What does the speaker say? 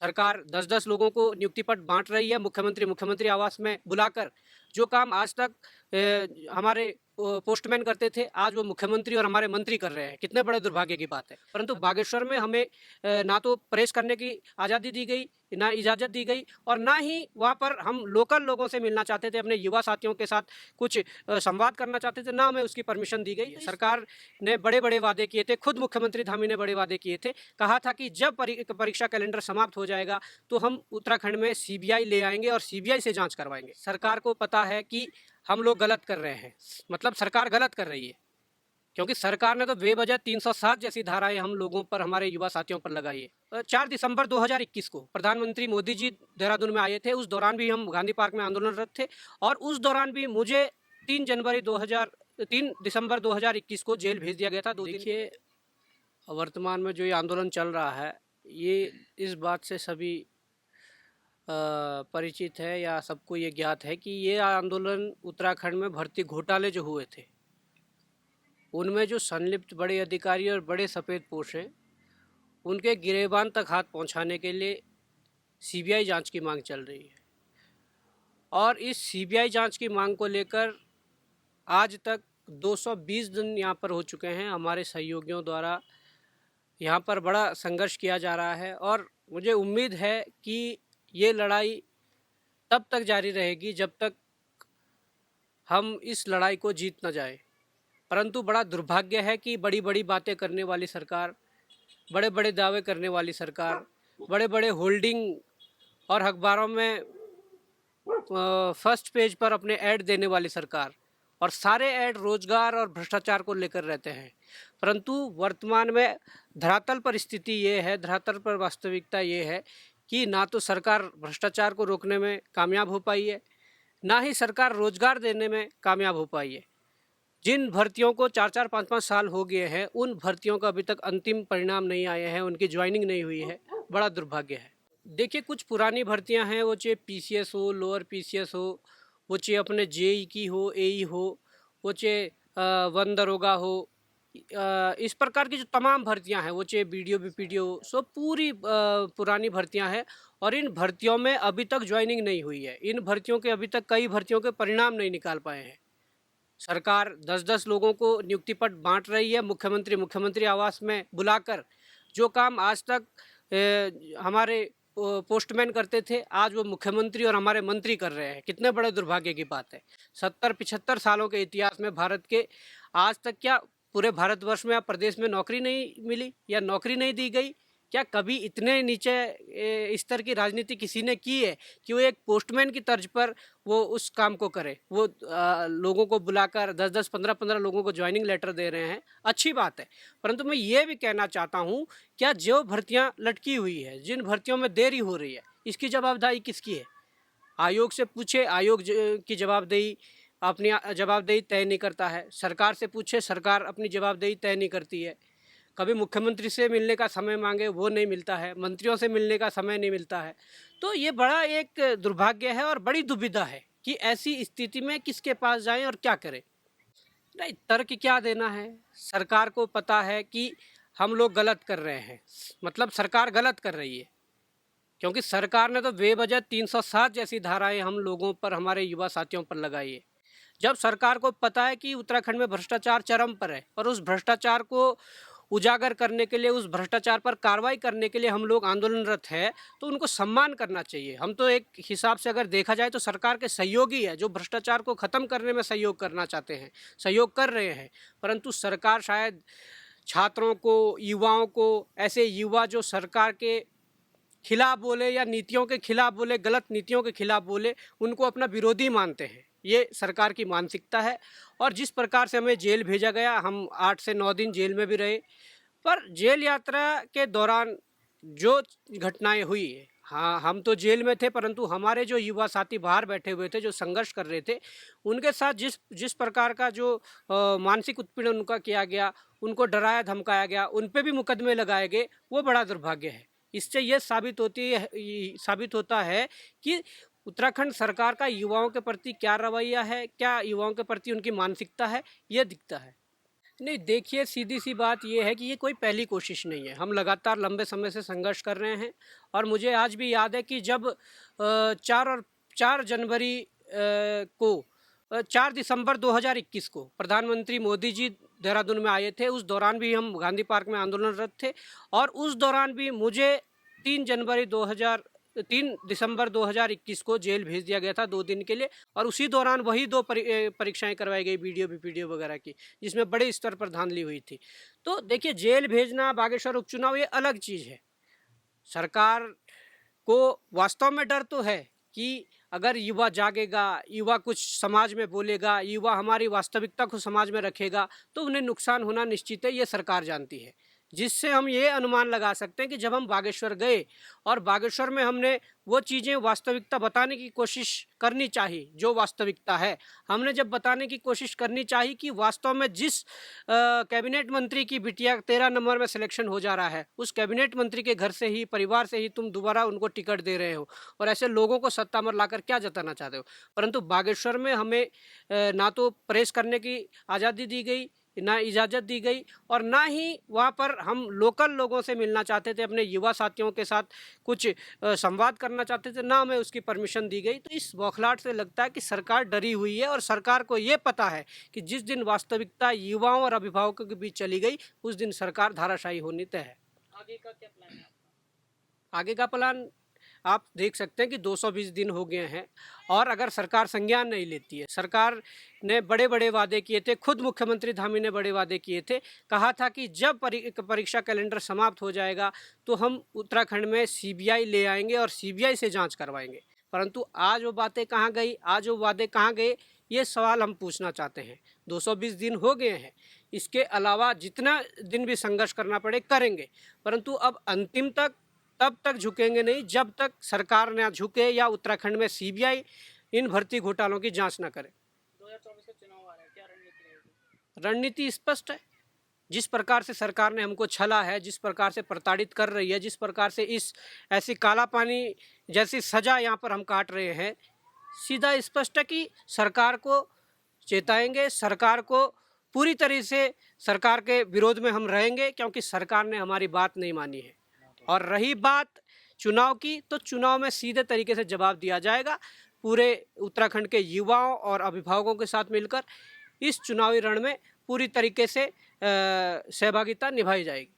सरकार 10-10 लोगों को नियुक्ति पत्र बांट रही है। मुख्यमंत्री आवास में बुलाकर जो काम आज तक हमारे पोस्टमैन करते थे, आज वो मुख्यमंत्री और हमारे मंत्री कर रहे हैं। कितने बड़े दुर्भाग्य की बात है। परंतु बागेश्वर में हमें ना तो प्रेस करने की आज़ादी दी गई, ना इजाज़त दी गई और ना ही वहाँ पर हम लोकल लोगों से मिलना चाहते थे, अपने युवा साथियों के साथ कुछ संवाद करना चाहते थे, ना हमें उसकी परमिशन दी गई। सरकार ने बड़े-बड़े वादे किए थे, खुद मुख्यमंत्री धामी ने बड़े वादे किए थे। कहा था कि जब परीक्षा कैलेंडर समाप्त हो जाएगा तो हम उत्तराखंड में सीबीआई ले आएंगे और सीबीआई से जांच करवाएंगे। सरकार को पता है कि हम लोग गलत कर रहे हैं, मतलब सरकार गलत कर रही है, क्योंकि सरकार ने तो बेवजह 307 जैसी धाराएं हम लोगों पर, हमारे युवा साथियों पर लगाई है। 4 दिसंबर 2021 को प्रधानमंत्री मोदी जी देहरादून में आए थे। उस दौरान भी हम गांधी पार्क में आंदोलनरत थे और उस दौरान भी मुझे 3 दिसंबर 2021 को जेल भेज दिया गया था। देखिए, वर्तमान में जो ये आंदोलन चल रहा है, ये इस बात से सभी परिचित है या सबको ये ज्ञात है कि ये आंदोलन उत्तराखंड में भर्ती घोटाले जो हुए थे, उनमें जो संलिप्त बड़े अधिकारी और बड़े सफ़ेदपोश हैं, उनके गिरेबान तक हाथ पहुंचाने के लिए सीबीआई जांच की मांग चल रही है। और इस सीबीआई जांच की मांग को लेकर आज तक 220 दिन यहाँ पर हो चुके हैं। हमारे सहयोगियों द्वारा यहाँ पर बड़ा संघर्ष किया जा रहा है और मुझे उम्मीद है कि ये लड़ाई तब तक जारी रहेगी जब तक हम इस लड़ाई को जीत न जाए। परंतु बड़ा दुर्भाग्य है कि बड़ी बड़ी बातें करने वाली सरकार, बड़े बड़े दावे करने वाली सरकार, बड़े बड़े होल्डिंग और अखबारों में फर्स्ट पेज पर अपने ऐड देने वाली सरकार, और सारे ऐड रोजगार और भ्रष्टाचार को लेकर रहते हैं। परंतु वर्तमान में धरातल पर स्थिति ये है, धरातल पर वास्तविकता ये है कि ना तो सरकार भ्रष्टाचार को रोकने में कामयाब हो पाई है, ना ही सरकार रोजगार देने में कामयाब हो पाई है। जिन भर्तियों को 4-4, 5-5 साल हो गए हैं, उन भर्तियों का अभी तक अंतिम परिणाम नहीं आए हैं, उनकी ज्वाइनिंग नहीं हुई है। बड़ा दुर्भाग्य है। देखिए, कुछ पुरानी भर्तियां हैं, वो चाहे पीसीएस हो, लोअर पीसीएस हो, वो चाहे अपने जेई की हो, एई हो, वो चाहे वन दरोगा हो, इस प्रकार की जो तमाम भर्तियां हैं, वो चाहे बीडीओ बीपीडीओ हो, सब पूरी पुरानी भर्तियां हैं और इन भर्तियों में अभी तक ज्वाइनिंग नहीं हुई है। इन भर्तियों के अभी तक कई भर्तियों के परिणाम नहीं निकाल पाए हैं। सरकार 10-10 लोगों को नियुक्ति पत्र बांट रही है। मुख्यमंत्री आवास में बुलाकर जो काम आज तक हमारे पोस्टमैन करते थे, आज वो मुख्यमंत्री और हमारे मंत्री कर रहे हैं। कितने बड़े दुर्भाग्य की बात है। 70-75 सालों के इतिहास में भारत के आज तक क्या पूरे भारतवर्ष में या प्रदेश में नौकरी नहीं मिली या नौकरी नहीं दी गई? क्या कभी इतने नीचे स्तर की राजनीति किसी ने की है कि वो एक पोस्टमैन की तर्ज पर वो उस काम को करे? वो लोगों को बुलाकर 10-10, 15-15 लोगों को ज्वाइनिंग लेटर दे रहे हैं, अच्छी बात है। परंतु मैं ये भी कहना चाहता हूँ, क्या जो भर्तियाँ लटकी हुई है, जिन भर्तियों में देरी हो रही है, इसकी जवाबदेही किसकी है? आयोग से पूछे, आयोग की जवाबदेही अपनी जवाबदेही तय नहीं करता है। सरकार से पूछे, सरकार अपनी जवाबदेही तय नहीं करती है। कभी मुख्यमंत्री से मिलने का समय मांगे, वो नहीं मिलता है। मंत्रियों से मिलने का समय नहीं मिलता है। तो ये बड़ा एक दुर्भाग्य है और बड़ी दुविधा है कि ऐसी स्थिति में किसके पास जाएं और क्या करें। नहीं, तर्क क्या देना है। सरकार को पता है कि हम लोग गलत कर रहे हैं, मतलब सरकार गलत कर रही है, क्योंकि सरकार ने तो बेवजह 307 जैसी धाराएं हम लोगों पर, हमारे युवा साथियों पर लगाई है। जब सरकार को पता है कि उत्तराखंड में भ्रष्टाचार चरम पर है और उस भ्रष्टाचार को उजागर करने के लिए, उस भ्रष्टाचार पर कार्रवाई करने के लिए हम लोग आंदोलनरत है, तो उनको सम्मान करना चाहिए। हम तो एक हिसाब से अगर देखा जाए तो सरकार के सहयोगी है, जो भ्रष्टाचार को ख़त्म करने में सहयोग करना चाहते हैं, सहयोग कर रहे हैं। परंतु सरकार शायद छात्रों को, युवाओं को, ऐसे युवा जो सरकार के खिलाफ बोले या नीतियों के खिलाफ बोले, गलत नीतियों के खिलाफ बोले, उनको अपना विरोधी मानते हैं। ये सरकार की मानसिकता है। और जिस प्रकार से हमें जेल भेजा गया, हम 8 से 9 दिन जेल में भी रहे, पर जेल यात्रा के दौरान जो घटनाएं हुई है, हाँ, हम तो जेल में थे, परंतु हमारे जो युवा साथी बाहर बैठे हुए थे, जो संघर्ष कर रहे थे, उनके साथ जिस प्रकार का जो मानसिक उत्पीड़न उनका किया गया, उनको डराया धमकाया गया, उन पे भी मुकदमे लगाए गए, वो बड़ा दुर्भाग्य है। इससे ये साबित होता है कि उत्तराखंड सरकार का युवाओं के प्रति क्या रवैया है, क्या युवाओं के प्रति उनकी मानसिकता है, ये दिखता है। नहीं, देखिए, सीधी सी बात ये है कि ये कोई पहली कोशिश नहीं है। हम लगातार लंबे समय से संघर्ष कर रहे हैं और मुझे आज भी याद है कि जब 4 जनवरी को 4 दिसंबर 2021 को प्रधानमंत्री मोदी जी देहरादून में आए थे, उस दौरान भी हम गांधी पार्क में आंदोलनरत थे और उस दौरान भी मुझे 3 दिसंबर 2021 को जेल भेज दिया गया था 2 दिन के लिए और उसी दौरान वही 2 परीक्षाएं करवाई गई, वीडियो बीपीडीओ वगैरह की, जिसमें बड़े स्तर पर धांधली हुई थी। तो देखिए, जेल भेजना, बागेश्वर उपचुनाव, ये अलग चीज़ है। सरकार को वास्तव में डर तो है कि अगर युवा जागेगा, युवा कुछ समाज में बोलेगा, युवा हमारी वास्तविकता को समाज में रखेगा, तो उन्हें नुकसान होना निश्चित है, ये सरकार जानती है। जिससे हम ये अनुमान लगा सकते हैं कि जब हम बागेश्वर गए और बागेश्वर में हमने वो चीज़ें वास्तविकता बताने की कोशिश करनी चाहिए जो वास्तविकता है। हमने जब बताने की कोशिश करनी चाहिए कि वास्तव में जिस कैबिनेट मंत्री की बिटिया 13 नंबर में सिलेक्शन हो जा रहा है, उस कैबिनेट मंत्री के घर से ही, परिवार से ही तुम दोबारा उनको टिकट दे रहे हो और ऐसे लोगों को सत्ता में लाकर क्या जताना चाहते हो। परंतु बागेश्वर में हमें ना तो प्रेस करने की आज़ादी दी गई, ना इजाज़त दी गई और ना ही वहाँ पर हम लोकल लोगों से मिलना चाहते थे, अपने युवा साथियों के साथ कुछ संवाद करना चाहते थे, ना हमें उसकी परमिशन दी गई। तो इस बौखलाहट से लगता है कि सरकार डरी हुई है और सरकार को ये पता है कि जिस दिन वास्तविकता युवाओं और अभिभावकों के बीच चली गई, उस दिन सरकार धाराशायी होनी तय है। आगे का क्या प्लान है? आगे का प्लान आप देख सकते हैं कि 220 दिन हो गए हैं और अगर सरकार संज्ञान नहीं लेती है। सरकार ने बड़े बड़े वादे किए थे, खुद मुख्यमंत्री धामी ने बड़े वादे किए थे, कहा था कि जब परीक्षा कैलेंडर समाप्त हो जाएगा तो हम उत्तराखंड में सीबीआई ले आएंगे और सीबीआई से जांच करवाएंगे। परंतु आज वो बातें कहाँ गई, आज वो वादे कहाँ गए, ये सवाल हम पूछना चाहते हैं। 220 दिन हो गए हैं, इसके अलावा जितना दिन भी संघर्ष करना पड़े करेंगे, परंतु अब अंतिम तक तब तक झुकेंगे नहीं जब तक सरकार न झुके या उत्तराखंड में सीबीआई इन भर्ती घोटालों की जांच न करे। 2024 के चुनाव आ रहे हैं, क्या रणनीति रहेगी? रणनीति स्पष्ट है। जिस प्रकार से सरकार ने हमको छला है, जिस प्रकार से प्रताड़ित कर रही है, जिस प्रकार से इस ऐसी काला पानी जैसी सजा यहाँ पर हम काट रहे हैं, सीधा स्पष्ट है कि सरकार को चेताएंगे, सरकार को पूरी तरह से सरकार के विरोध में हम रहेंगे, क्योंकि सरकार ने हमारी बात नहीं मानी है। और रही बात चुनाव की, तो चुनाव में सीधे तरीके से जवाब दिया जाएगा। पूरे उत्तराखंड के युवाओं और अभिभावकों के साथ मिलकर इस चुनावी रण में पूरी तरीके से सहभागिता निभाई जाएगी।